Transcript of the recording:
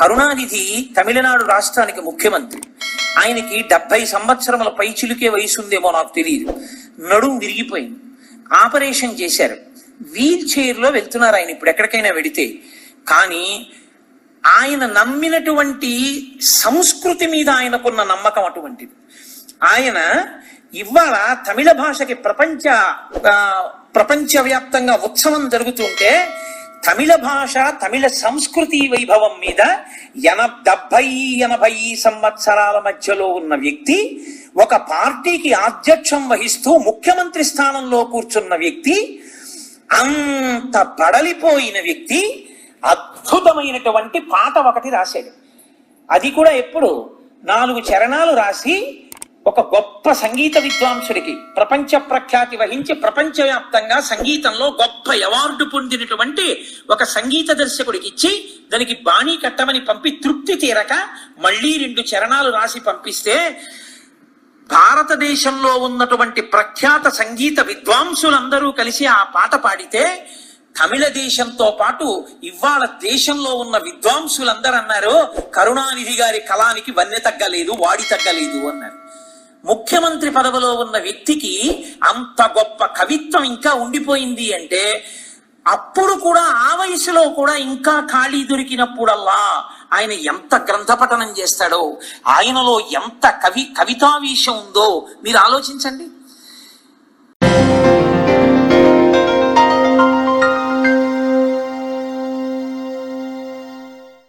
కరుణానిధి తమిళనాడు రాష్ట్రానికి ముఖ్యమంత్రి. ఆయనకి 70 సంవత్సరముల పైచిలుకే వయసు ఉందేమో నాకు తెలియదు. నడుం విరిగిపోయింది, ఆపరేషన్ చేశారు. వీల్ చైర్లో వెళ్తున్నారు ఆయన ఇప్పుడు ఎక్కడికైనా వెడితే. కానీ ఆయన నమ్మినటువంటి సంస్కృతి మీద ఆయనకున్న నమ్మకం అటువంటిది. ఆయన ఇవాళ తమిళ భాషకి ప్రపంచవ్యాప్తంగా ఉత్సవం జరుగుతుంటే తమిళ భాష తమిళ సంస్కృతి వైభవం మీద 70-80 సంవత్సరాల మధ్యలో ఉన్న వ్యక్తి, ఒక పార్టీకి ఆధ్యక్షం వహిస్తూ ముఖ్యమంత్రి స్థానంలో కూర్చున్న వ్యక్తి, అంత బడలిపోయిన వ్యక్తి అద్భుతమైనటువంటి పాట ఒకటి రాశాడు. అది కూడా ఎప్పుడు 4 చరణాలు రాసి ఒక గొప్ప సంగీత విద్వాంసుడికి ప్రపంచ ప్రఖ్యాతి వహించి ప్రపంచవ్యాప్తంగా సంగీతంలో గొప్ప అవార్డు పొందినటువంటి ఒక సంగీత దర్శకుడికి ఇచ్చి దానికి బాణీ కట్టమని పంపి తృప్తి తీరక మళ్ళీ 2 చరణాలు రాసి పంపిస్తే భారతదేశంలో ఉన్నటువంటి ప్రఖ్యాత సంగీత విద్వాంసులందరూ కలిసి ఆ పాట పాడితే తమిళ దేశంతో పాటు ఇవాళ దేశంలో ఉన్న విద్వాంసులందరూ అన్నారు, కరుణానిధి గారి కళానికి వన్నె తగ్గలేదు, వాడి తగ్గలేదు అన్నారు. ముఖ్యమంత్రి పదవిలో ఉన్న వ్యక్తికి అంత గొప్ప కవిత్వం ఇంకా ఉండిపోయింది అంటే, అప్పుడు కూడా ఆ వయసులో కూడా ఇంకా ఖాళీ దొరికినప్పుడల్లా ఆయన ఎంత గ్రంథపఠనం చేస్తాడో, ఆయనలో ఎంత కవితావీశం ఉందో మీరు ఆలోచించండి.